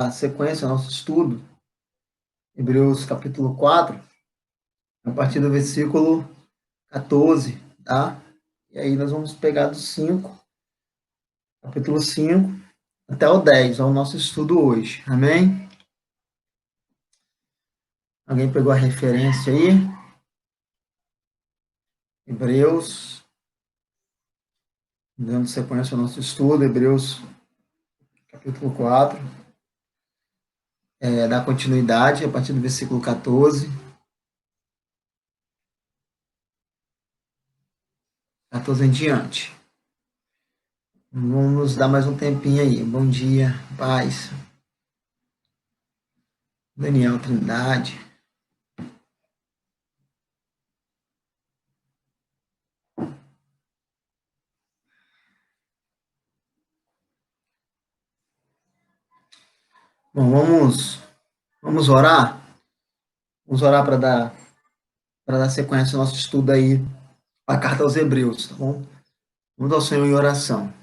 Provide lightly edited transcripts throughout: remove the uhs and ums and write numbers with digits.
a sequência, nosso estudo, Hebreus capítulo 4, a partir do versículo 14, tá? E aí nós vamos pegar do 5, capítulo 5, até o 10, é o nosso estudo hoje, amém? Alguém pegou a referência aí? Hebreus, dando sequência ao nosso estudo, Hebreus capítulo 4, dá continuidade a partir do versículo 14. 14 em diante. Vamos dar mais um tempinho aí. Bom dia, paz. Daniel Trindade. Bom, vamos orar? Vamos orar para dar sequência ao nosso estudo aí, a carta aos Hebreus, tá bom? Vamos ao Senhor em oração.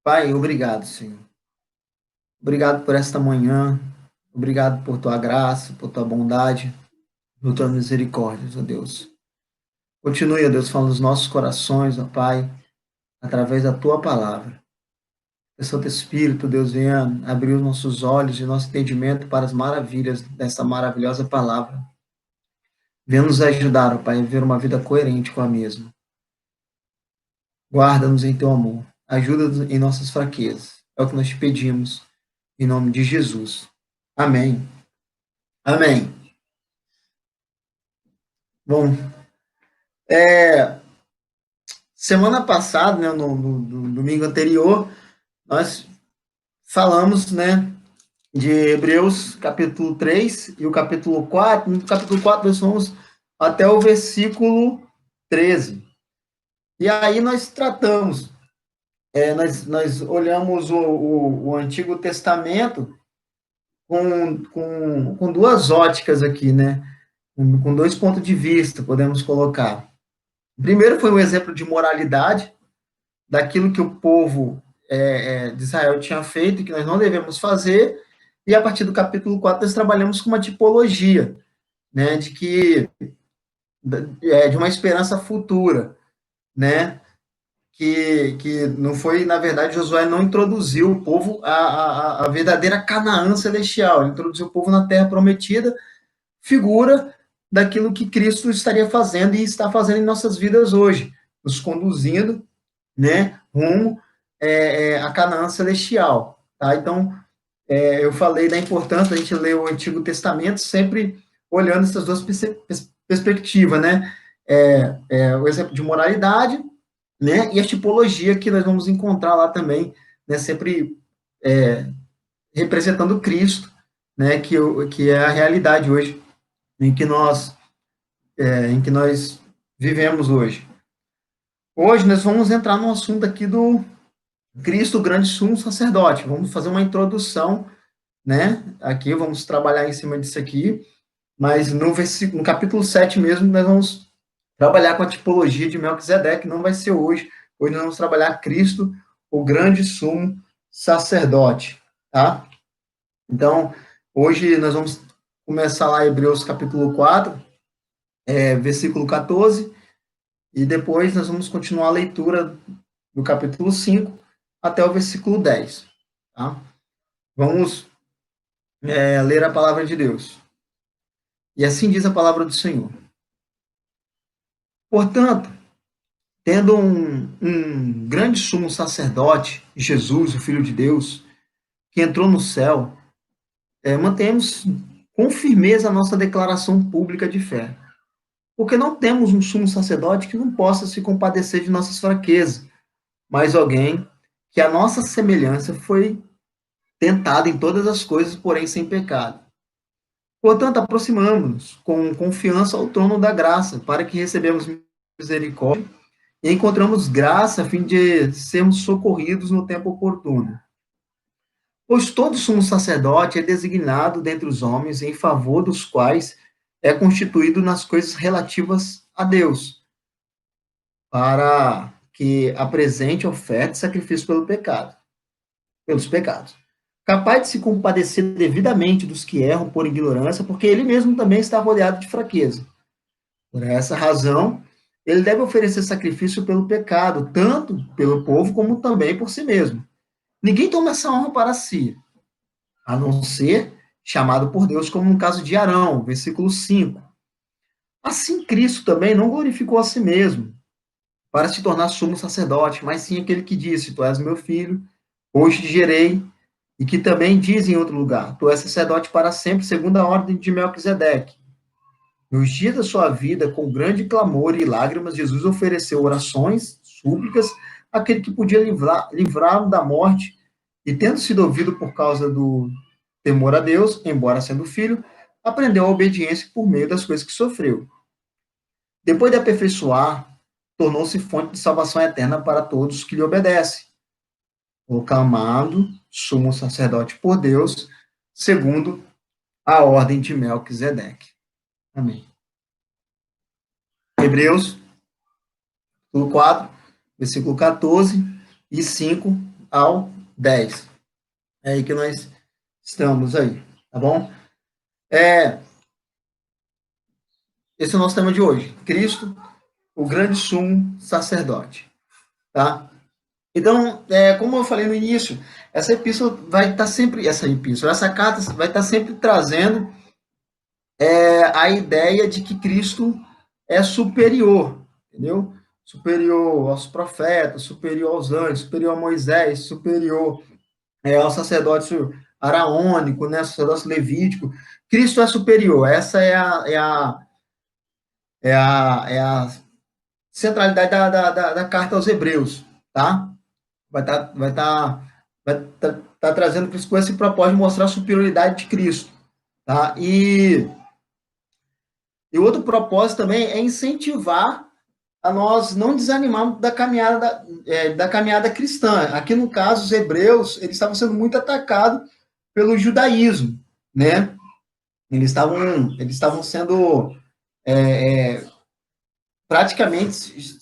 Pai, obrigado, Senhor. Obrigado por esta manhã. Obrigado por tua graça, por tua bondade, por tua misericórdia, ó Deus. Continue, ó Deus, falando nos nossos corações, ó Pai, através da tua palavra. Que o Santo Espírito, Deus, venha abrir os nossos olhos e nosso entendimento para as maravilhas dessa maravilhosa palavra. Venha nos ajudar, ó Pai, a viver uma vida coerente com a mesma. Guarda-nos em teu amor. Ajuda-nos em nossas fraquezas. É o que nós te pedimos, em nome de Jesus. Amém. Amém. Bom, semana passada, né, no domingo anterior, nós falamos, né, de Hebreus capítulo 3 e o capítulo 4. No capítulo 4 nós fomos até o versículo 13. E aí nós tratamos, nós olhamos o Antigo Testamento com duas óticas aqui, né? Com dois pontos de vista, podemos colocar. Primeiro foi um exemplo de moralidade, daquilo que o povo de Israel tinha feito e que nós não devemos fazer, e a partir do capítulo 4 nós trabalhamos com uma tipologia, né, de uma esperança futura, né, que não foi, na verdade, Josué não introduziu o povo à verdadeira Canaã celestial, ele introduziu o povo na terra prometida, figura daquilo que Cristo estaria fazendo e está fazendo em nossas vidas hoje, nos conduzindo, né, rumo a Canaã celestial, tá? Então, eu falei da importância da gente ler o Antigo Testamento sempre olhando essas duas perspectivas, né? O exemplo de moralidade, né? E a tipologia que nós vamos encontrar lá também, né? Sempre representando Cristo, né? Que é a realidade hoje em que nós vivemos hoje. Hoje nós vamos entrar no assunto aqui do Cristo, o grande sumo sacerdote. Vamos fazer uma introdução, né? Aqui vamos trabalhar em cima disso aqui, mas no capítulo 7 mesmo, nós vamos trabalhar com a tipologia de Melquisedeque, não vai ser hoje. Hoje nós vamos trabalhar Cristo, o grande sumo sacerdote, tá? Então, hoje nós vamos começar lá Hebreus capítulo 4, versículo 14, e depois nós vamos continuar a leitura do capítulo 5 até o versículo 10, tá? Vamos ler a palavra de Deus. E assim diz a palavra do Senhor. Portanto, tendo um grande sumo sacerdote, Jesus, o Filho de Deus, que entrou no céu, mantemos com firmeza a nossa declaração pública de fé. Porque não temos um sumo sacerdote que não possa se compadecer de nossas fraquezas, mas alguém que a nossa semelhança foi tentado em todas as coisas, porém sem pecado. Portanto, aproximamos-nos com confiança ao trono da graça, para que recebamos misericórdia e encontramos graça a fim de sermos socorridos no tempo oportuno. Pois todo sumo sacerdote é designado dentre os homens em favor dos quais é constituído nas coisas relativas a Deus, para que apresente oferta e sacrifício pelo pecado. pelos pecados. Capaz de se compadecer devidamente dos que erram por ignorância, porque ele mesmo também está rodeado de fraqueza. Por essa razão, ele deve oferecer sacrifício pelo pecado, tanto pelo povo como também por si mesmo. Ninguém toma essa honra para si, a não ser chamado por Deus, como no caso de Arão, versículo 5. Assim, Cristo também não glorificou a si mesmo para se tornar sumo sacerdote, mas sim aquele que disse: Tu és meu filho, hoje te gerei, e que também diz em outro lugar: Tu és sacerdote para sempre, segundo a ordem de Melquisedeque. Nos dias da sua vida, com grande clamor e lágrimas, Jesus ofereceu orações, súplicas, àquele que podia livrá-lo da morte, e tendo sido ouvido por causa do temor a Deus, embora sendo filho, aprendeu a obediência por meio das coisas que sofreu. Depois de aperfeiçoar, tornou-se fonte de salvação eterna para todos que lhe obedecem, proclamado sumo sacerdote por Deus, segundo a ordem de Melquisedeque. Amém. Hebreus, capítulo 4, versículo 14 e 5 ao 10. É aí que nós estamos aí, tá bom? Esse é o nosso tema de hoje. Cristo, o grande sumo sacerdote, tá? Então, como eu falei no início, essa epístola vai estar sempre, essa carta vai estar sempre trazendo a ideia de que Cristo é superior, entendeu? Superior aos profetas, superior aos anjos, superior a Moisés, superior ao sacerdócio araônico, né, sacerdócio levítico. Cristo é superior. Essa é a centralidade da carta aos Hebreus, tá? Vai tá trazendo Cristo com esse propósito de mostrar a superioridade de Cristo, tá? E outro propósito também é incentivar a nós não desanimarmos da caminhada cristã. Aqui, no caso, os hebreus, eles estavam sendo muito atacados pelo judaísmo, né? Eles estavam sendo praticamente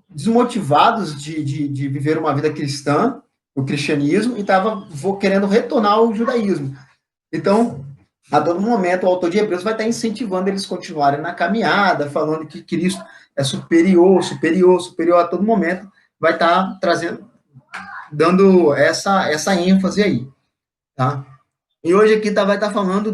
desmotivados de viver uma vida cristã, o cristianismo, e estavam querendo retornar ao judaísmo. Então, a todo momento, o autor de Hebreus vai estar incentivando eles a continuarem na caminhada, falando que Cristo é superior, superior, superior a todo momento, vai estar trazendo, dando essa ênfase aí, tá? E hoje aqui vai estar falando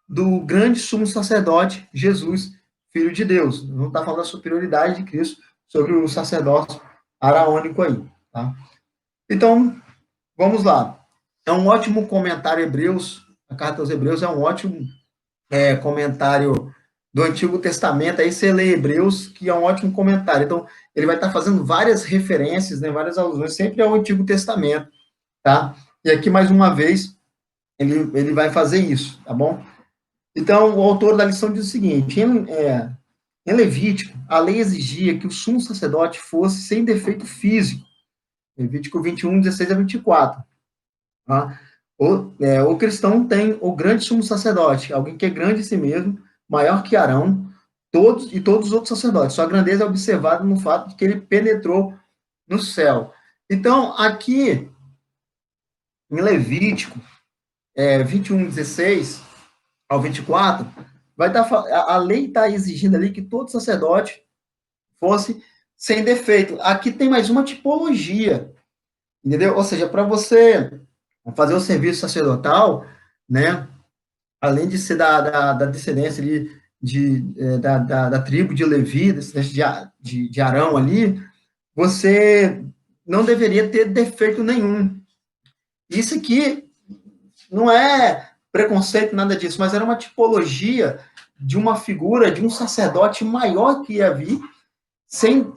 do grande sumo sacerdote, Jesus, Filho de Deus. Não está falando da superioridade de Cristo sobre o sacerdócio araônico aí, tá? Então, vamos lá. É um ótimo comentário Hebreus, a carta aos Hebreus é um ótimo comentário do Antigo Testamento. Aí você lê Hebreus, que é um ótimo comentário. Então, ele vai estar fazendo várias referências, né, várias alusões, sempre ao Antigo Testamento, tá? E aqui, mais uma vez, ele vai fazer isso, tá bom? Então, o autor da lição diz o seguinte: em Levítico, a lei exigia que o sumo sacerdote fosse sem defeito físico. Levítico 21, 16 a 24. Tá? O cristão tem o grande sumo sacerdote, alguém que é grande em si mesmo, maior que Arão, todos os outros sacerdotes. Sua grandeza é observada no fato de que ele penetrou no céu. Então, aqui, em Levítico 21, 16 ao 24, a lei está exigindo ali que todo sacerdote fosse sem defeito. Aqui tem mais uma tipologia, entendeu? Ou seja, para você fazer o serviço sacerdotal, né, além de ser da descendência ali da tribo de Levi, descendência de Arão ali, você não deveria ter defeito nenhum. Isso aqui não é preconceito, nada disso, mas era uma tipologia de uma figura de um sacerdote maior que ia vir, sem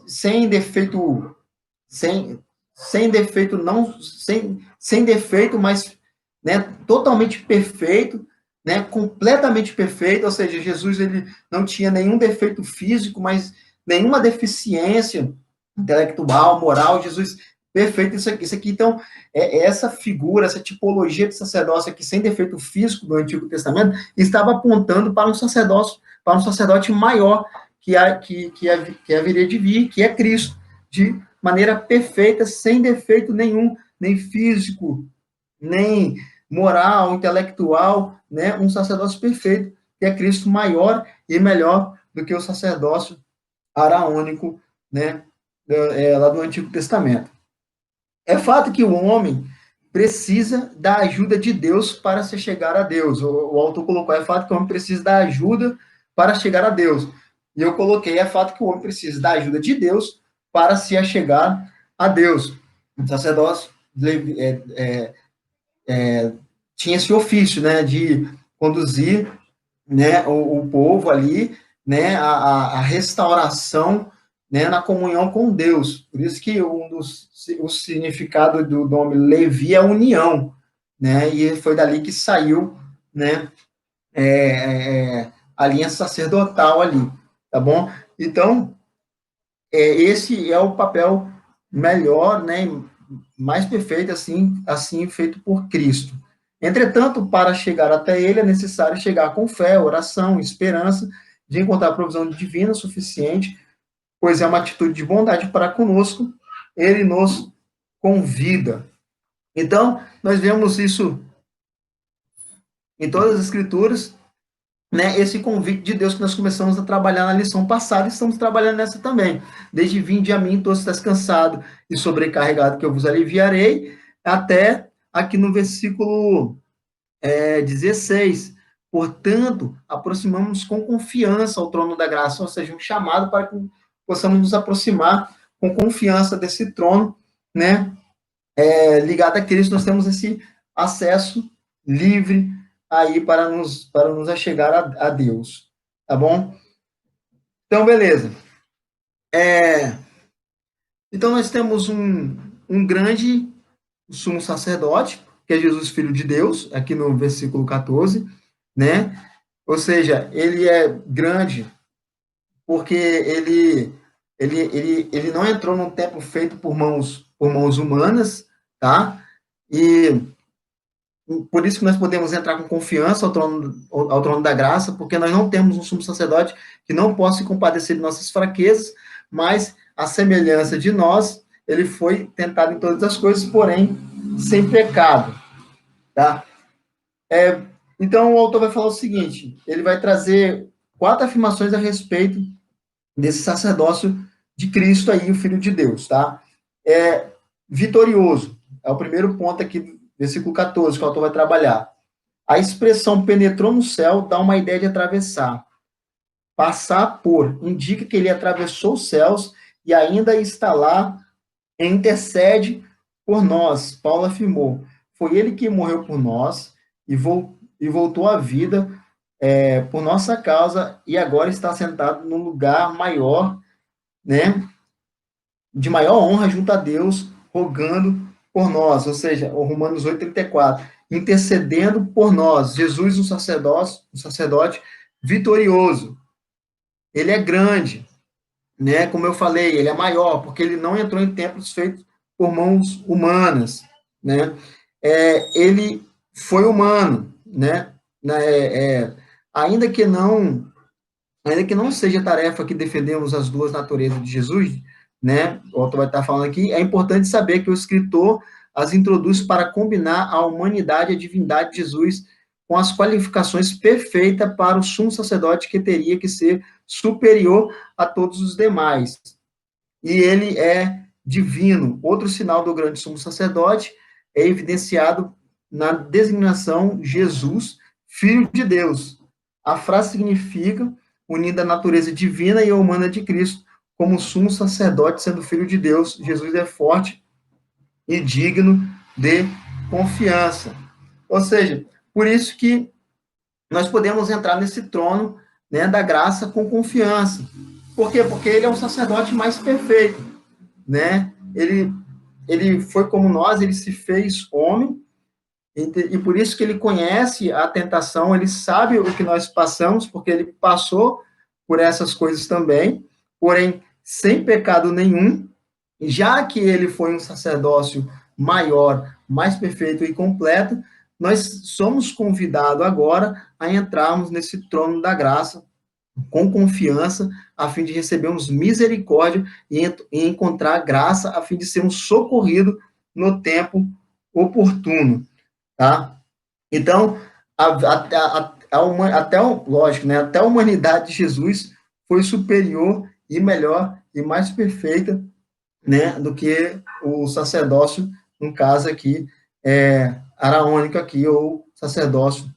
defeito, sem defeito, não, sem defeito, mas, né, totalmente perfeito, né, completamente perfeito. Ou seja, Jesus, ele não tinha nenhum defeito físico, mas nenhuma deficiência intelectual, moral. Jesus, perfeito. Isso aqui, então, essa figura, essa tipologia de sacerdócio aqui, sem defeito físico do Antigo Testamento, estava apontando para um sacerdote maior que haveria de vir, que é Cristo, de maneira perfeita, sem defeito nenhum, nem físico, nem moral, intelectual, né? Um sacerdócio perfeito, que é Cristo maior e melhor do que o sacerdócio araônico, né? Lá do Antigo Testamento. É fato que o homem precisa da ajuda de Deus para se chegar a Deus. O autor colocou, é fato que o homem precisa da ajuda para chegar a Deus. E eu coloquei, é fato que o homem precisa da ajuda de Deus para se achegar a Deus. O sacerdócio tinha esse ofício, né, de conduzir, né, o povo ali, né, a restauração, né, na comunhão com Deus. Por isso que o significado do nome Levi é união, né, e foi dali que saiu, né, a linha sacerdotal ali, tá bom? Então, esse é o papel melhor, né, mais perfeito, assim feito por Cristo. Entretanto, para chegar até ele, é necessário chegar com fé, oração, esperança de encontrar a provisão divina suficiente, pois é uma atitude de bondade para conosco, ele nos convida. Então, nós vemos isso em todas as escrituras, né, esse convite de Deus que nós começamos a trabalhar na lição passada, e estamos trabalhando nessa também. Desde vinde a mim, todos estás cansado e sobrecarregado, que eu vos aliviarei, até aqui no versículo 16. Portanto, aproximamos com confiança ao trono da graça, ou seja, um chamado para que possamos nos aproximar com confiança desse trono, né? Ligado a Cristo, nós temos esse acesso livre aí para nos achegar a Deus, tá bom? Então, beleza. Então, nós temos um grande sumo sacerdote, que é Jesus, Filho de Deus, aqui no versículo 14, né? Ou seja, ele é grande porque ele não entrou num templo feito por mãos humanas, tá? E por isso que nós podemos entrar com confiança ao trono da graça, porque nós não temos um sumo sacerdote que não possa se compadecer de nossas fraquezas, mas a semelhança de nós, ele foi tentado em todas as coisas, porém sem pecado, tá? Então o autor vai falar o seguinte, ele vai trazer 4 afirmações a respeito desse sacerdócio de Cristo aí, o Filho de Deus, tá? Vitorioso, é o primeiro ponto aqui, versículo 14, que o autor vai trabalhar. A expressão penetrou no céu dá uma ideia de atravessar. Passar por indica que ele atravessou os céus e ainda está lá e intercede por nós. Paulo afirmou, foi ele que morreu por nós e voltou à vida por nossa causa e agora está sentado num lugar maior, né, de maior honra junto a Deus, rogando por nós, ou seja, o Romanos 8:34, intercedendo por nós. Jesus, um sacerdote vitorioso. Ele é grande, né? Como eu falei, ele é maior, porque ele não entrou em templos feitos por mãos humanas, né? Ele foi humano, né? Ainda que não seja tarefa que defendemos as duas naturezas de Jesus, né? O autor vai estar falando aqui, é importante saber que o escritor as introduz para combinar a humanidade e a divindade de Jesus com as qualificações perfeitas para o sumo sacerdote que teria que ser superior a todos os demais. E ele é divino. Outro sinal do grande sumo sacerdote é evidenciado na designação Jesus, Filho de Deus. A frase significa unindo a natureza divina e a humana de Cristo, como sumo sacerdote, sendo Filho de Deus. Jesus é forte e digno de confiança. Ou seja, por isso que nós podemos entrar nesse trono, né, da graça com confiança. Por quê? Porque ele é o sacerdote mais perfeito, né? Ele foi como nós, ele se fez homem, e por isso que ele conhece a tentação, ele sabe o que nós passamos, porque ele passou por essas coisas também, porém, sem pecado nenhum, já que ele foi um sacerdócio maior, mais perfeito e completo, nós somos convidados agora a entrarmos nesse trono da graça com confiança, a fim de recebermos misericórdia e encontrar graça, a fim de sermos socorridos no tempo oportuno, tá? Então, lógico, né, até a humanidade de Jesus foi superior e melhor e mais perfeita, né, do que o sacerdócio, no caso aqui, araônico aqui, ou sacerdócio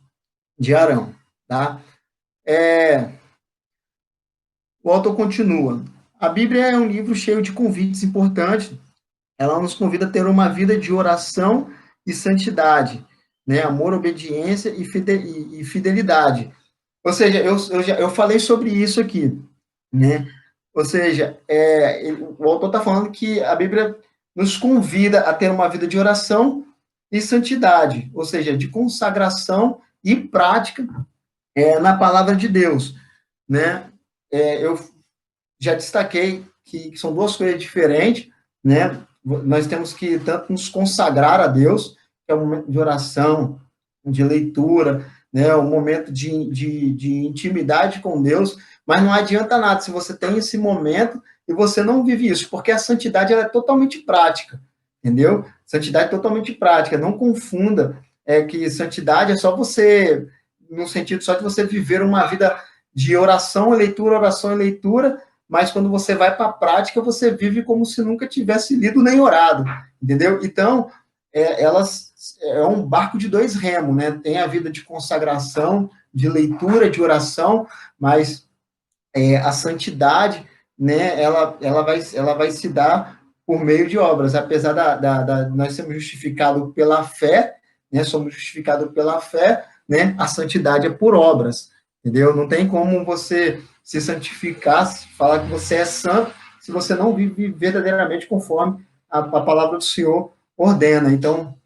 de Arão, tá? O autor continua. A Bíblia é um livro cheio de convites importantes. Ela nos convida a ter uma vida de oração e santidade, né? Amor, obediência e fidelidade. Ou seja, eu falei sobre isso aqui, né? Ou seja, o autor está falando que a Bíblia nos convida a ter uma vida de oração e santidade, ou seja, de consagração e prática na palavra de Deus, né? Eu já destaquei que são duas coisas diferentes, né? Nós temos que tanto nos consagrar a Deus, que é um momento de oração, de leitura, né? Um momento de intimidade com Deus, mas não adianta nada se você tem esse momento e você não vive isso, porque a santidade ela é totalmente prática, entendeu? Santidade é totalmente prática, não confunda que santidade é só você, no sentido só de você viver uma vida de oração e leitura, mas quando você vai para a prática, você vive como se nunca tivesse lido nem orado, entendeu? Então, elas é um barco de dois remos, né? Tem a vida de consagração, de leitura, de oração, mas a santidade, né? Ela vai se dar por meio de obras, apesar nós sermos justificados pela fé, né? Somos justificados pela fé, né? A santidade é por obras, entendeu? Não tem como você se santificar, falar que você é santo, se você não vive verdadeiramente conforme a palavra do Senhor ordena. Então,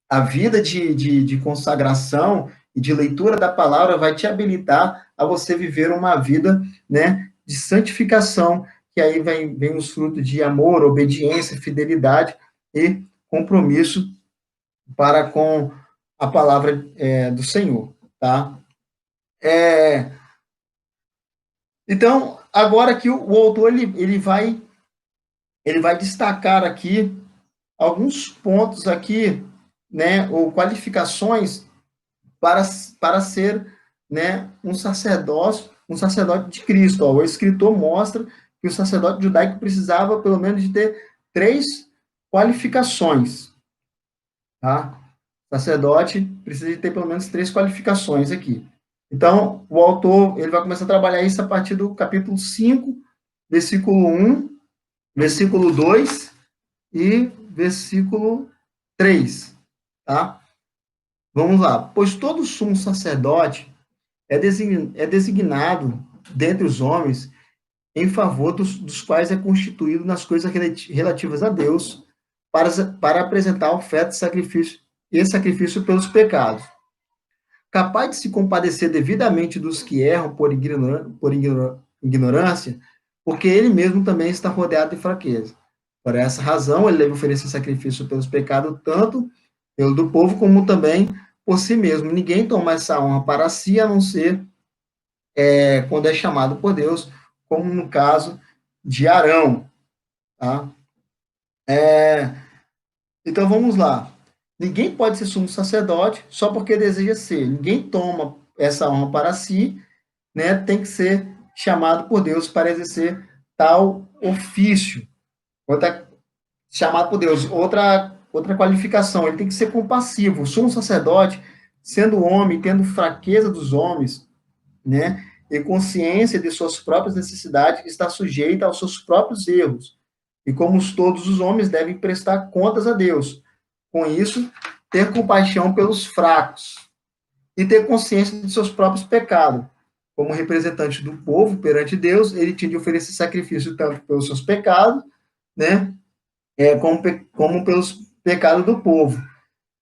a vida de consagração e de leitura da palavra vai te habilitar a você viver uma vida, né, de santificação, que aí vem os frutos de amor, obediência, fidelidade e compromisso para com a palavra do Senhor, tá? Então, agora que o autor ele vai destacar aqui alguns pontos aqui, né, ou qualificações para, para ser, né, um sacerdote de Cristo. Ó. O escritor mostra que o sacerdote judaico precisava pelo menos de ter três qualificações, tá? O sacerdote precisa de ter pelo menos três qualificações aqui. Então, o autor ele vai começar a trabalhar isso a partir do capítulo 5, versículo 1, versículo 2 e versículo 3, tá? Vamos lá. Pois todo sumo sacerdote é designado dentre os homens em favor dos quais é constituído nas coisas relativas a Deus, para apresentar oferta e sacrifício pelos pecados, capaz de se compadecer devidamente dos que erram por ignorância, porque ele mesmo também está rodeado de fraqueza. Por essa razão, ele deve oferecer sacrifício pelos pecados, tanto pelo do povo, como também por si mesmo. Ninguém toma essa honra para si, a não ser quando é chamado por Deus, como no caso de Arão. Tá? Então vamos lá. Ninguém pode ser sumo sacerdote só porque deseja ser. Ninguém toma essa honra para si, né? Tem que ser chamado por Deus para exercer tal ofício. Chamado por Deus. Outra qualificação, ele tem que ser compassivo. O sumo sacerdote, sendo homem, tendo fraqueza dos homens, né? E consciência de suas próprias necessidades, está sujeita aos seus próprios erros. E como todos os homens devem prestar contas a Deus. Com isso, ter compaixão pelos fracos e ter consciência de seus próprios pecados. Como representante do povo perante Deus, ele tinha de oferecer sacrifício tanto pelos seus pecados, né, como pelos pecados do povo.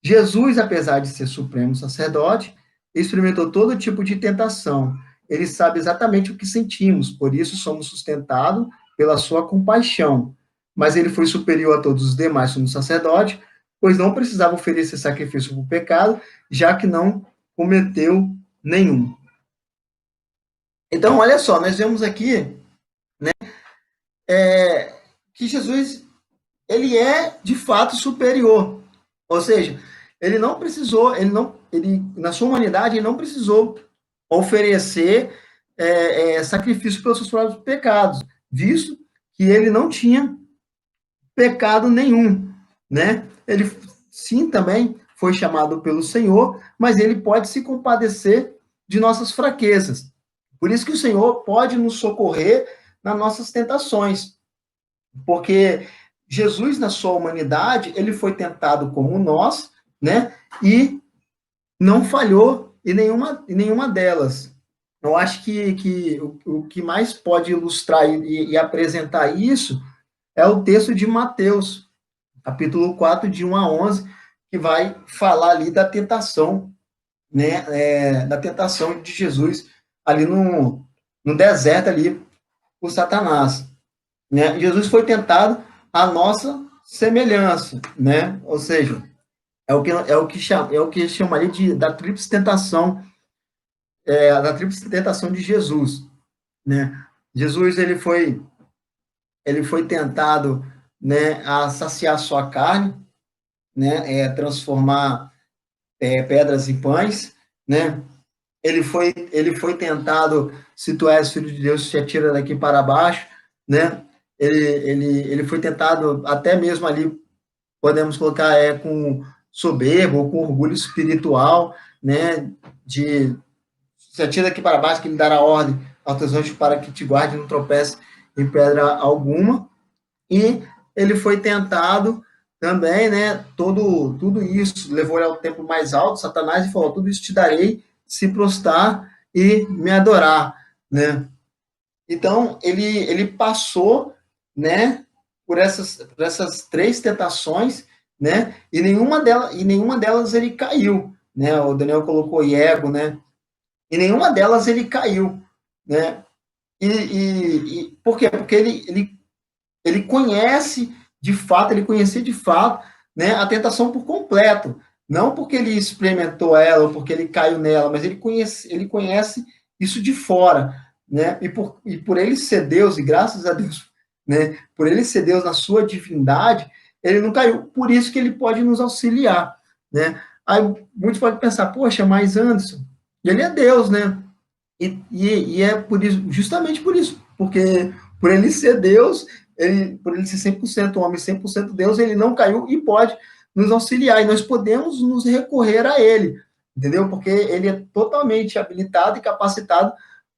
Jesus, apesar de ser supremo sacerdote, experimentou todo tipo de tentação. Ele sabe exatamente o que sentimos, por isso somos sustentados pela sua compaixão. Mas ele foi superior a todos os demais sumos sacerdotes, pois não precisava oferecer sacrifício por pecado, já que não cometeu nenhum. Então, olha só, nós vemos aqui, né, que Jesus ele é de fato superior. Ou seja, ele não precisou, ele na sua humanidade, ele não precisou oferecer sacrifício pelos seus próprios pecados, visto que ele não tinha pecado nenhum, né? Ele sim também foi chamado pelo Senhor, mas ele pode se compadecer de nossas fraquezas. Por isso que o Senhor pode nos socorrer nas nossas tentações, porque Jesus, na sua humanidade, ele foi tentado como nós, né? E não falhou em nenhuma delas. Eu acho que o que mais pode ilustrar e apresentar isso é o texto de Mateus, capítulo 4, de 1 a 11, que vai falar ali da tentação, né? Da tentação de Jesus ali no deserto ali por Satanás, né? Jesus foi tentado à nossa semelhança, né? Ou seja, é o que chama ali da tríplice tentação, da tríplice tentação de Jesus, né? Jesus ele foi tentado, né, a saciar sua carne, né, transformar pedras em pães, né? Ele foi tentado, se tu és filho de Deus, se atira daqui para baixo, né? Ele foi tentado até mesmo ali, podemos colocar, com soberba ou com orgulho espiritual, né? De se atira daqui para baixo, que ele dará ordem aos teus anjos para que te guarde e não tropece em pedra alguma. E ele foi tentado também, né? Tudo isso levou ele ao templo mais alto, Satanás, e falou: tudo isso te darei se prostrar e me adorar, né? Então ele passou, né? Por essas três tentações, né? E nenhuma delas ele caiu, né? O Daniel colocou Iego, né? E nenhuma delas ele caiu, né? E por quê? Porque ele conhece de fato, ele conhecia de fato, né, a tentação por completo. Não porque ele experimentou ela ou porque ele caiu nela, mas ele conhece isso de fora, né? E por ele ser Deus, e graças a Deus, né, por ele ser Deus na sua divindade, ele não caiu. Por isso que ele pode nos auxiliar, né? Aí muitos podem pensar, poxa, mas Anderson, ele é Deus, né? E é por isso, justamente por isso, porque por ele ser Deus, por ele ser 100% homem, 100% Deus, ele não caiu e pode nos auxiliar, e nós podemos nos recorrer a ele, entendeu? Porque ele é totalmente habilitado e capacitado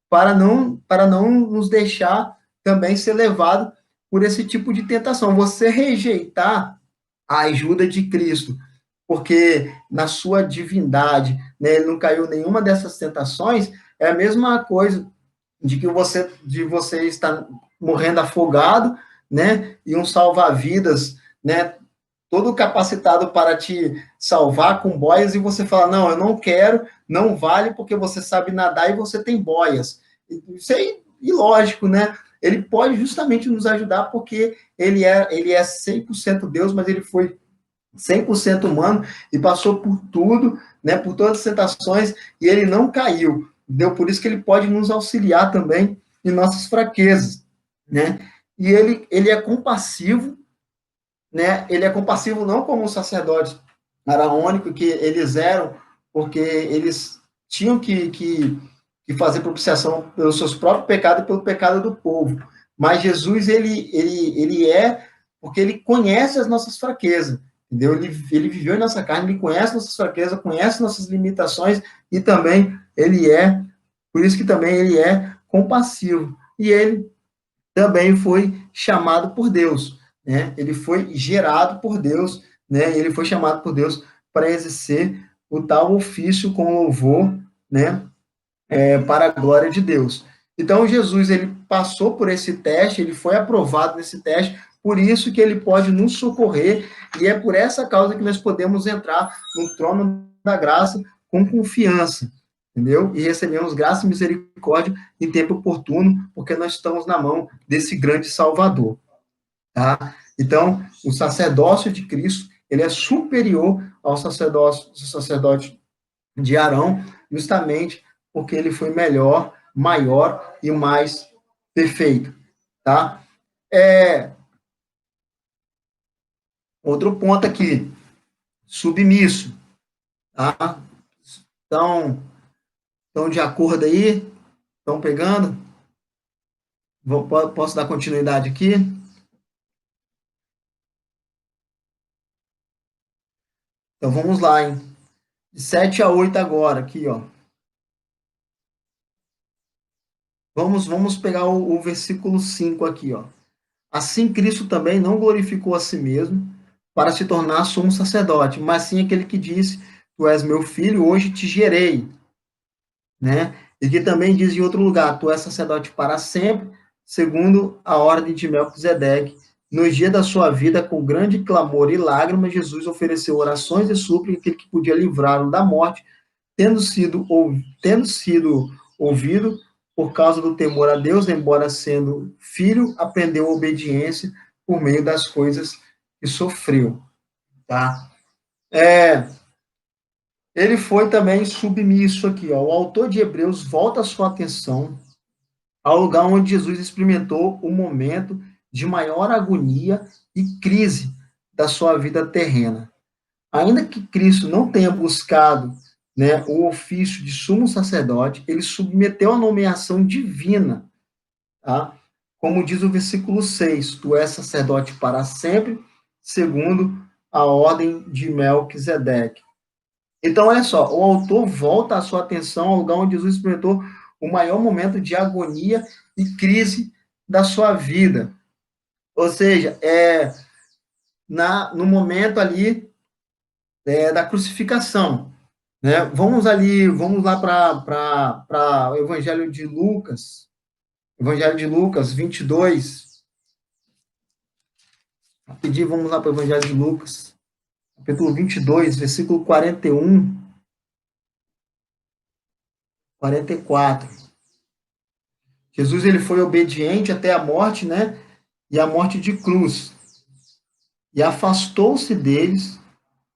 para não nos deixar também ser levado por esse tipo de tentação. Você rejeitar a ajuda de Cristo, porque na sua divindade, né, ele não caiu em nenhuma dessas tentações, é a mesma coisa de você estar morrendo afogado, né, e um salva-vidas, né, todo capacitado para te salvar com boias e você fala, não, eu não quero, não vale porque você sabe nadar e você tem boias. Isso é ilógico, né? Ele pode justamente nos ajudar porque ele é 100% Deus, mas ele foi 100% humano e passou por tudo, né, por todas as tentações e ele não caiu. Entendeu? Por isso que ele pode nos auxiliar também em nossas fraquezas, né? E ele é compassivo, né? Ele é compassivo não como os sacerdotes araônicos que eles eram, porque eles tinham que fazer propiciação pelos seus próprios pecados e pelo pecado do povo. Mas Jesus, ele é porque ele conhece as nossas fraquezas, entendeu? Ele viveu em nossa carne, ele conhece nossas fraquezas, conhece nossas limitações e também ele é, por isso que também ele é compassivo. E ele também foi chamado por Deus, né? Ele foi gerado por Deus, né? Ele foi chamado por Deus para exercer o tal ofício com louvor, né? Para a glória de Deus. Então Jesus ele passou por esse teste, ele foi aprovado nesse teste, por isso que ele pode nos socorrer e é por essa causa que nós podemos entrar no trono da graça com confiança, entendeu? E recebemos graça e misericórdia em tempo oportuno, porque nós estamos na mão desse grande Salvador, tá? Então, o sacerdócio de Cristo, ele é superior ao sacerdote de Arão, justamente porque ele foi melhor, maior e mais perfeito, tá? É, Outro ponto aqui, submisso, tá? Então, estão de acordo aí? Estão pegando? Posso dar continuidade aqui? Então vamos lá, hein? De 7 a 8 agora, aqui, ó. Vamos pegar o versículo 5 aqui, ó. Assim Cristo também não glorificou a si mesmo para se tornar sumo sacerdote, mas sim aquele que disse: Tu és meu filho, hoje te gerei, né? E que também diz em outro lugar: Tu és sacerdote para sempre, segundo a ordem de Melquisedeque. No dia da sua vida, com grande clamor e lágrimas, Jesus ofereceu orações e súplicas àquele que podia livrá-lo da morte, tendo sido ouvido por causa do temor a Deus, embora sendo filho, aprendeu a obediência por meio das coisas que sofreu, tá? Ele foi também submisso aqui, ó. O autor de Hebreus volta a sua atenção ao lugar onde Jesus experimentou o momento de maior agonia e crise da sua vida terrena. Ainda que Cristo não tenha buscado, né, o ofício de sumo sacerdote, ele submeteu a nomeação divina, tá? Como diz o versículo 6, tu és sacerdote para sempre, segundo a ordem de Melquisedeque. Então, olha só, o autor volta a sua atenção ao lugar onde Jesus experimentou o maior momento de agonia e crise da sua vida. Ou seja, no momento ali da crucificação. Né? Vamos lá para o Evangelho de Lucas 22. Rapidinho, vamos lá para o Evangelho de Lucas, capítulo 22, versículo 41, 44. Jesus ele foi obediente até a morte, né? E a morte de cruz. E afastou-se deles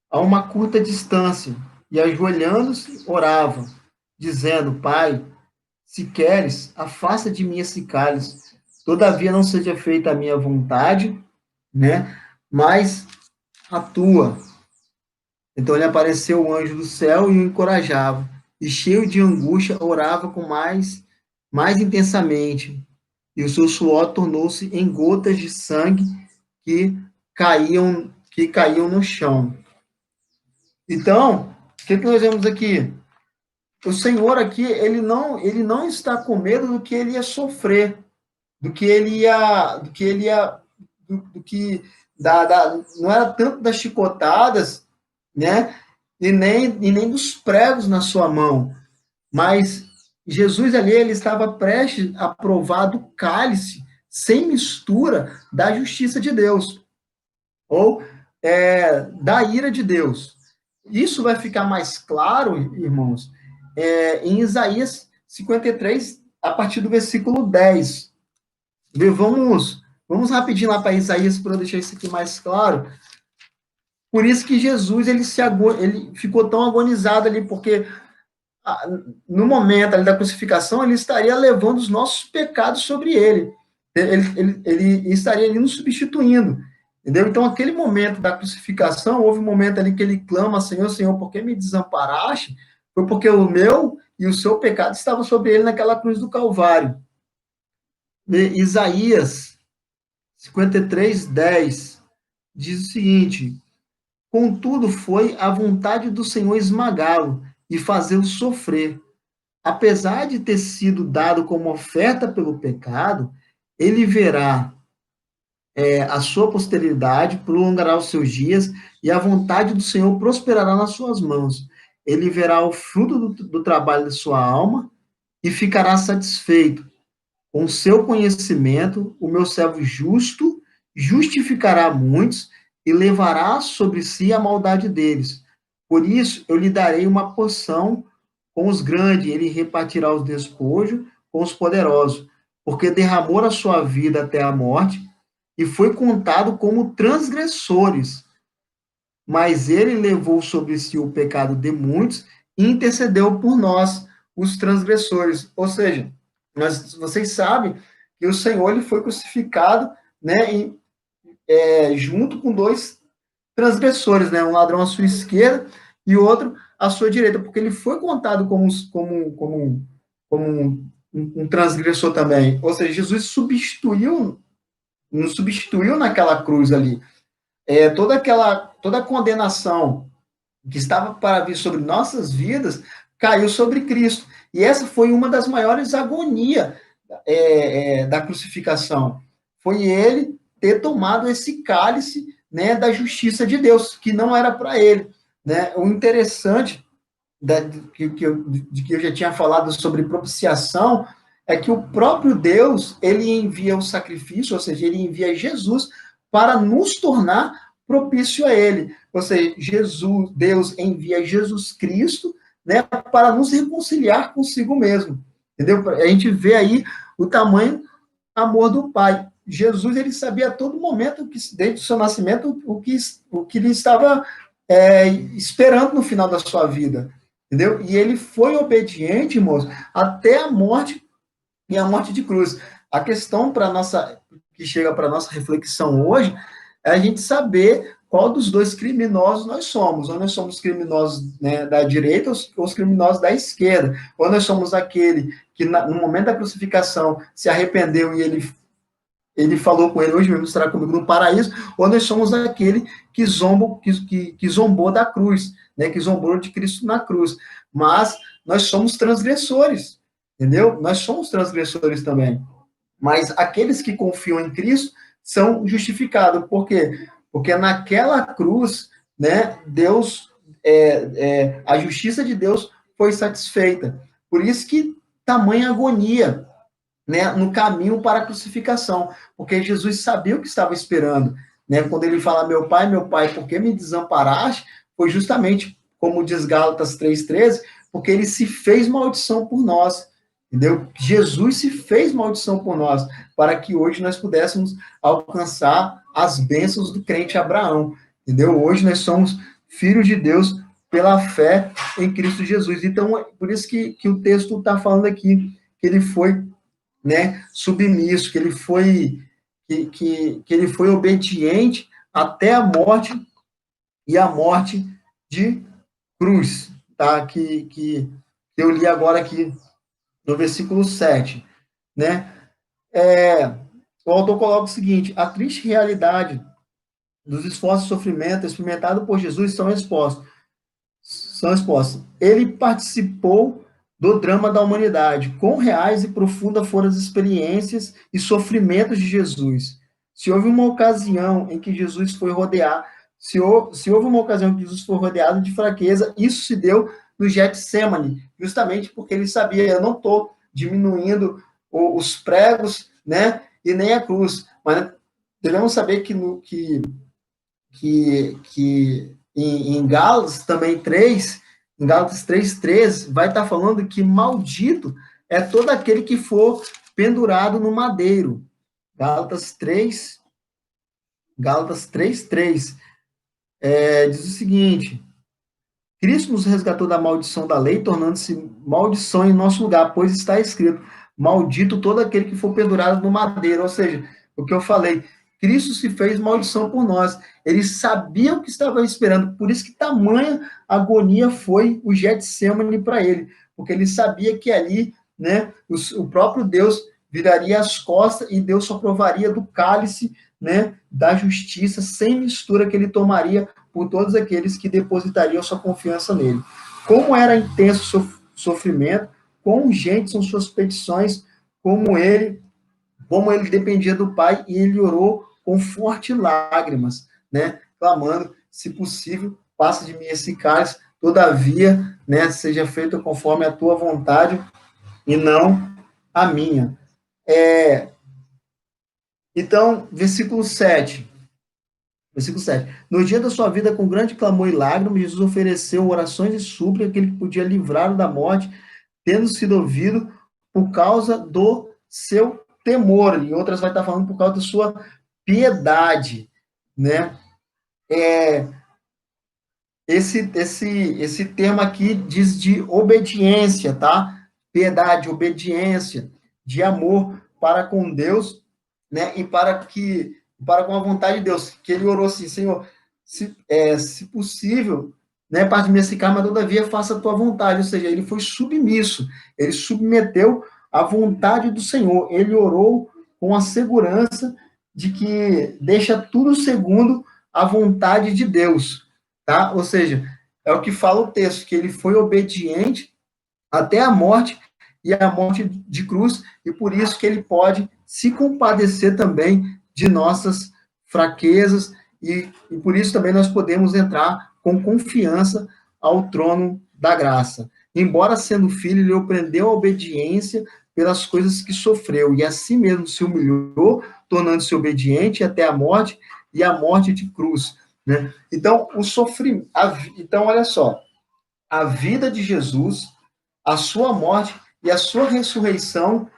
a uma curta distância, e ajoelhando-se, orava, dizendo: Pai, se queres, afasta de mim esse cálice. Todavia não seja feita a minha vontade, né? Mas a tua. Então ele apareceu o anjo do céu e o encorajava. E cheio de angústia, orava com mais intensamente. E o seu suor tornou-se em gotas de sangue que caíam no chão. Então, o que nós vemos aqui? O Senhor aqui, ele não está com medo do que ele ia sofrer, do que não era tanto das chicotadas, né? E nem dos pregos na sua mão, mas Jesus ali ele estava prestes a provar do cálice sem mistura da justiça de Deus ou da ira de Deus. Isso vai ficar mais claro, irmãos, em Isaías 53, a partir do versículo 10. Vamos rapidinho lá para Isaías para deixar isso aqui mais claro. Por isso que Jesus ele ficou tão agonizado ali, porque no momento ali da crucificação ele estaria levando os nossos pecados sobre ele. Ele estaria ali nos substituindo. Entendeu? Então, aquele momento da crucificação, houve um momento ali que ele clama: Senhor, Senhor, por que me desamparaste? Foi porque o meu e o seu pecado estavam sobre ele naquela cruz do Calvário. E Isaías 53, 10 diz o seguinte: Contudo, foi a vontade do Senhor esmagá-lo e fazê-lo sofrer. Apesar de ter sido dado como oferta pelo pecado, ele verá a sua posteridade, prolongará os seus dias, e a vontade do Senhor prosperará nas suas mãos. Ele verá o fruto do trabalho de sua alma e ficará satisfeito. Com seu conhecimento, o meu servo justo justificará muitos e levará sobre si a maldade deles. Por isso, eu lhe darei uma porção com os grandes, ele repartirá os despojos com os poderosos, porque derramou a sua vida até a morte e foi contado como transgressores. Mas ele levou sobre si o pecado de muitos e intercedeu por nós, os transgressores. Ou seja, vocês sabem que o Senhor ele foi crucificado, né, junto com dois transgressores, né? Um ladrão à sua esquerda e outro à sua direita, porque ele foi contado como um transgressor também. Ou seja, Jesus nos substituiu naquela cruz ali. Toda a condenação que estava para vir sobre nossas vidas caiu sobre Cristo. E essa foi uma das maiores agonias da crucificação. Foi ele ter tomado esse cálice, né, da justiça de Deus, que não era para ele. Né? O interessante de que eu já tinha falado sobre propiciação é que o próprio Deus, ele envia o sacrifício, ou seja, ele envia Jesus para nos tornar propício a ele. Ou seja, Deus envia Jesus Cristo, né, para nos reconciliar consigo mesmo. Entendeu? A gente vê aí o tamanho amor do Pai. Jesus, ele sabia a todo momento, desde o seu nascimento, o que ele estava esperando no final da sua vida. Entendeu? E ele foi obediente, irmãos, até a morte e a morte de cruz. A questão que chega para nossa reflexão hoje é a gente saber qual dos dois criminosos nós somos. Ou nós somos criminosos, né, da direita ou os criminosos da esquerda. Ou nós somos aquele que no momento da crucificação se arrependeu e ele falou com ele, hoje mesmo estará comigo no paraíso, ou nós somos aquele que zombou da cruz, né, que zombou de Cristo na cruz. Mas nós somos transgressores, entendeu? Nós somos transgressores também. Mas aqueles que confiam em Cristo são justificados. Por quê? Porque naquela cruz, né, Deus, a justiça de Deus foi satisfeita. Por isso que tamanha agonia, né, no caminho para a crucificação, porque Jesus sabia o que estava esperando, né? Quando ele fala, meu Pai, por que me desamparaste? Foi justamente, como diz Gálatas 3,13, porque ele se fez maldição por nós, entendeu? Jesus se fez maldição por nós, para que hoje nós pudéssemos alcançar as bênçãos do crente Abraão, entendeu? Hoje nós somos filhos de Deus pela fé em Cristo Jesus. Então, por isso que o texto está falando aqui, que ele foi, né, submisso, que ele foi obediente até a morte e a morte de cruz, tá? Que eu li agora aqui no versículo 7, né? O autor coloca o seguinte: a triste realidade dos esforços e sofrimento experimentado por Jesus são expostos. Ele participou do drama da humanidade. Quão reais e profundas foram as experiências e sofrimentos de Jesus. Se houve uma ocasião em que Jesus foi rodeado, se houve uma ocasião em que Jesus foi rodeado de fraqueza, isso se deu no Getsemane, justamente porque ele sabia, eu não estou diminuindo os pregos, né, e nem a cruz, mas devemos saber que em Gálatas também 3, em Gálatas 3:13, vai estar falando que maldito é todo aquele que for pendurado no madeiro. Gálatas 3:3, diz o seguinte: Cristo nos resgatou da maldição da lei, tornando-se maldição em nosso lugar, pois está escrito, maldito todo aquele que for pendurado no madeiro. Ou seja, o que eu falei, Cristo se fez maldição por nós. Ele sabia o que estava esperando, por isso que tamanha agonia foi o Getsemane para ele, porque ele sabia que ali, né, o próprio Deus viraria as costas e Deus só provaria do cálice, né, da justiça, sem mistura, que ele tomaria por todos aqueles que depositariam sua confiança nele. Como era intenso o sofrimento, quão urgentes são suas petições, como ele dependia do Pai, e ele orou com fortes lágrimas, né, clamando, se possível, passa de mim esse cálice, todavia, né, seja feito conforme a tua vontade e não a minha. Então, versículo 7. No dia da sua vida, com grande clamor e lágrimas, Jesus ofereceu orações e súplicas que ele podia livrá-lo da morte, tendo sido ouvido por causa do seu temor. Em outras vai estar falando por causa da sua piedade, né? Esse termo aqui diz de obediência, tá? Piedade, obediência, de amor para com Deus, né? E para com a vontade de Deus, que ele orou assim, Senhor, se possível, né, parte de mim esse mas todavia faça a tua vontade, ou seja, ele foi submisso, ele submeteu à vontade do Senhor, ele orou com a segurança de que deixa tudo segundo a vontade de Deus, tá? Ou seja, é o que fala o texto, que ele foi obediente até a morte, e a morte de cruz, e por isso que ele pode se compadecer também de nossas fraquezas, e por isso também nós podemos entrar com confiança ao trono da graça. Embora sendo filho, ele aprendeu a obediência pelas coisas que sofreu, e assim mesmo se humilhou, tornando-se obediente até a morte, e a morte de cruz. Né? Então, o sofrimento. Então, olha só, a vida de Jesus, a sua morte e a sua ressurreição,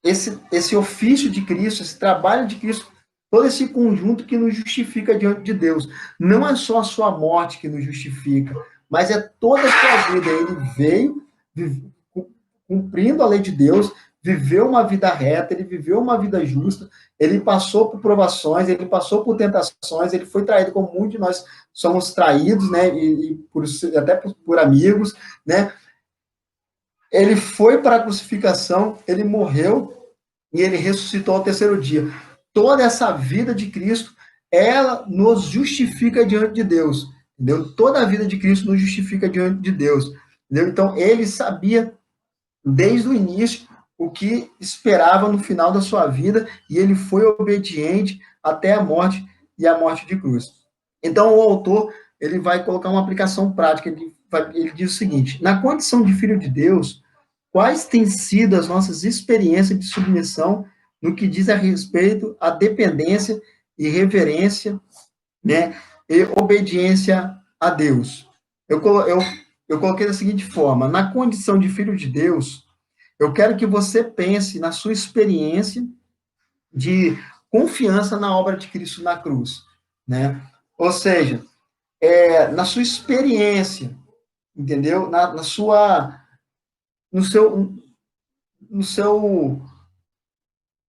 esse ofício de Cristo, esse trabalho de Cristo, todo esse conjunto que nos justifica diante de Deus. Não é só a sua morte que nos justifica, mas é toda a sua vida. Ele veio cumprindo a lei de Deus, viveu uma vida reta, ele viveu uma vida justa, ele passou por provações, ele passou por tentações, ele foi traído como muitos de nós somos traídos, né, até por amigos, né, ele foi para a crucificação, ele morreu e ele ressuscitou ao terceiro dia. Toda essa vida de Cristo, ela nos justifica diante de Deus, entendeu? Toda a vida de Cristo nos justifica diante de Deus, entendeu? Então, ele sabia desde o início o que esperava no final da sua vida e ele foi obediente até a morte e a morte de cruz. Então, o autor ele vai colocar uma aplicação prática. Ele diz o seguinte: na condição de filho de Deus, quais têm sido as nossas experiências de submissão no que diz a respeito à dependência e reverência, né, e obediência a Deus? Eu coloquei da seguinte forma: na condição de filho de Deus, eu quero que você pense na sua experiência de confiança na obra de Cristo na cruz, né? Ou seja, na sua experiência, entendeu? Na sua, no seu,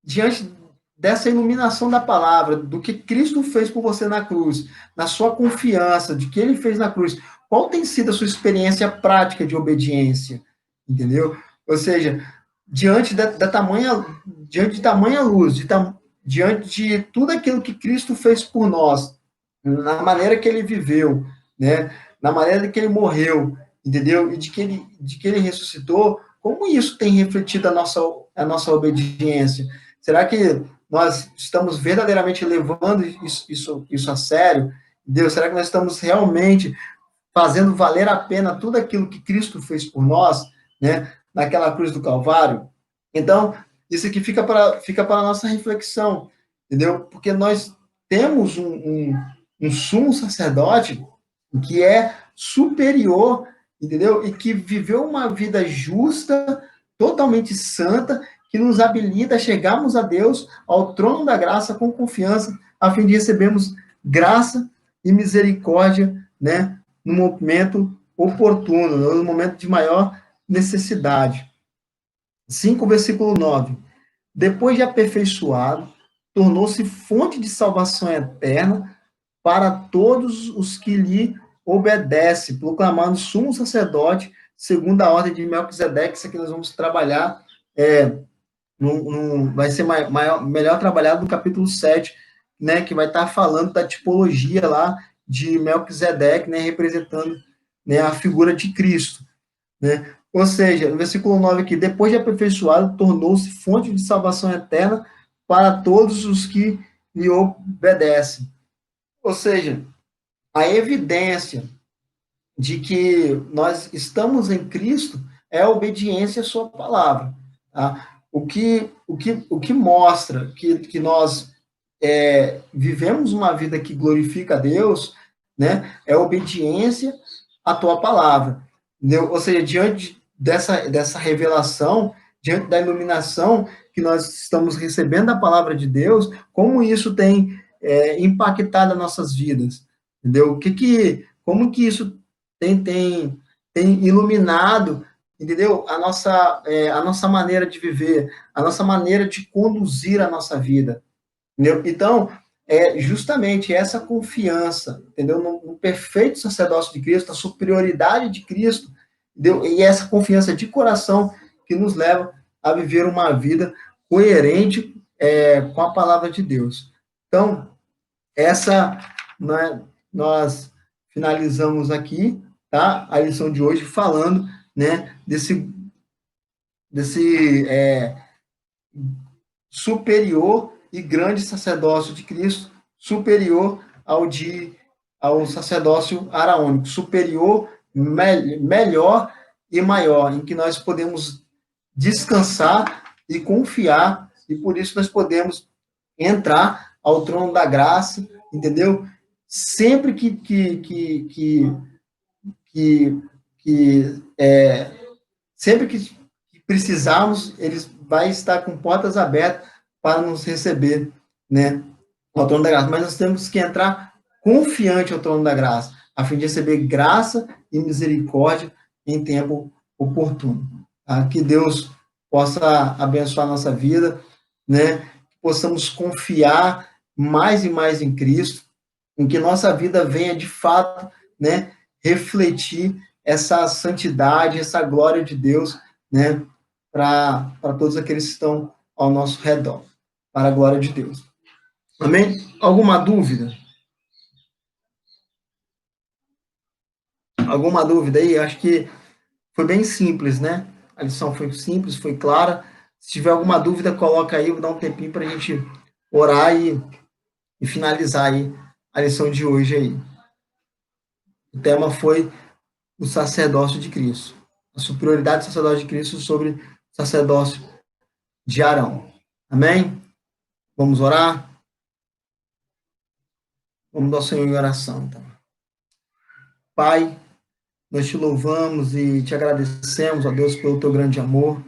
diante dessa iluminação da palavra, do que Cristo fez por você na cruz, na sua confiança de que Ele fez na cruz, qual tem sido a sua experiência prática de obediência, entendeu? Ou seja, diante de tamanha luz, diante de tudo aquilo que Cristo fez por nós, na maneira que Ele viveu, né? Na maneira que Ele morreu, entendeu? E de que Ele ressuscitou, como isso tem refletido a nossa obediência? Será que nós estamos verdadeiramente levando isso a sério? Deus, será que nós estamos realmente fazendo valer a pena tudo aquilo que Cristo fez por nós, né, naquela cruz do Calvário? Então, isso aqui fica para a nossa reflexão, entendeu? Porque nós temos um sumo sacerdote que é superior, entendeu? E que viveu uma vida justa, totalmente santa, que nos habilita a chegarmos a Deus, ao trono da graça, com confiança, a fim de recebermos graça e misericórdia, né, no momento oportuno, no momento de maior necessidade. 5, versículo 9. Depois de aperfeiçoado, tornou-se fonte de salvação eterna para todos os que lhe obedecem, proclamando sumo sacerdote segundo a ordem de Melquisedeque. Isso aqui nós vamos trabalhar, vai ser melhor trabalhado no capítulo 7, né, que vai estar falando da tipologia lá de Melquisedeque, né, representando, né, a figura de Cristo, né? Ou seja, no versículo 9 aqui, depois de aperfeiçoado, tornou-se fonte de salvação eterna para todos os que lhe obedecem. Ou seja, a evidência de que nós estamos em Cristo é a obediência à sua palavra. Tá? O que mostra que nós vivemos uma vida que glorifica a Deus, né, é a obediência à tua palavra. Entendeu? Ou seja, diante dessa revelação, diante da iluminação que nós estamos recebendo da palavra de Deus, como isso tem impactado as nossas vidas, entendeu? Como que isso tem iluminado, entendeu? A nossa maneira de viver, a nossa maneira de conduzir a nossa vida, entendeu? Então, é justamente essa confiança, entendeu? No perfeito sacerdócio de Cristo, a superioridade de Cristo, entendeu? E essa confiança de coração que nos leva a viver uma vida coerente com a palavra de Deus. Então, essa, né, nós finalizamos aqui, tá? A lição de hoje falando, né, desse superior e grande sacerdócio de Cristo, superior ao sacerdócio araônico, superior, melhor e maior, em que nós podemos descansar e confiar, e por isso nós podemos entrar ao trono da graça, entendeu? Sempre que, sempre que precisarmos, ele vai estar com portas abertas para nos receber, né, ao trono da graça. Mas nós temos que entrar confiante ao trono da graça, a fim de receber graça e misericórdia em tempo oportuno. Tá? Que Deus possa abençoar a nossa vida, né? Que possamos confiar mais e mais em Cristo, em que nossa vida venha de fato, né, refletir essa santidade, essa glória de Deus, né, para todos aqueles que estão ao nosso redor, para a glória de Deus. Amém? Alguma dúvida? Alguma dúvida aí? Acho que foi bem simples, né? A lição foi simples, foi clara. Se tiver alguma dúvida, coloca aí, vou dar um tempinho para a gente orar e finalizar aí a lição de hoje aí. O tema foi o sacerdócio de Cristo. A superioridade do sacerdócio de Cristo sobre o sacerdócio de Arão. Amém? Vamos orar? Vamos ao Senhor em oração, então. Pai, nós te louvamos e te agradecemos, ó Deus, pelo teu grande amor.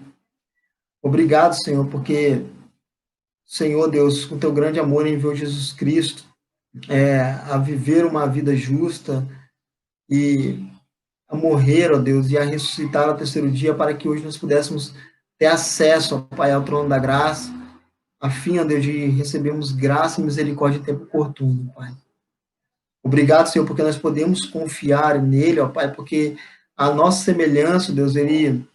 Obrigado, Senhor, porque, Senhor Deus, com teu grande amor enviou Jesus Cristo a viver uma vida justa e a morrer, ó Deus, e a ressuscitar ao terceiro dia para que hoje nós pudéssemos ter acesso, ó Pai, ao trono da graça, a fim, ó Deus, de recebermos graça e misericórdia em tempo oportuno, Pai. Obrigado, Senhor, porque nós podemos confiar nele, ó Pai, porque a nossa semelhança, Deus, ele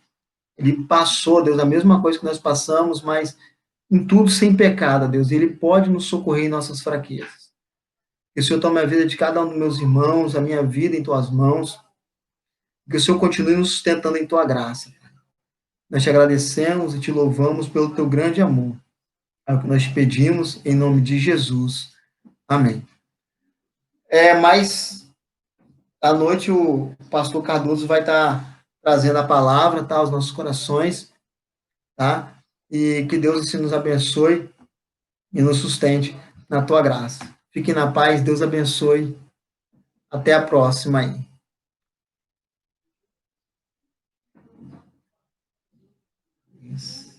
passou, Deus, a mesma coisa que nós passamos, mas em tudo sem pecado, Deus. Ele pode nos socorrer em nossas fraquezas. Que o Senhor tome a vida de cada um dos meus irmãos, a minha vida em tuas mãos. Que o Senhor continue nos sustentando em tua graça. Nós te agradecemos e te louvamos pelo teu grande amor. É o que nós te pedimos em nome de Jesus. Amém. Mas à noite o pastor Cardoso vai estar trazendo a palavra, tá, aos nossos corações, tá? E que Deus assim nos abençoe e nos sustente na tua graça. Fique na paz, Deus abençoe. Até a próxima aí. Isso.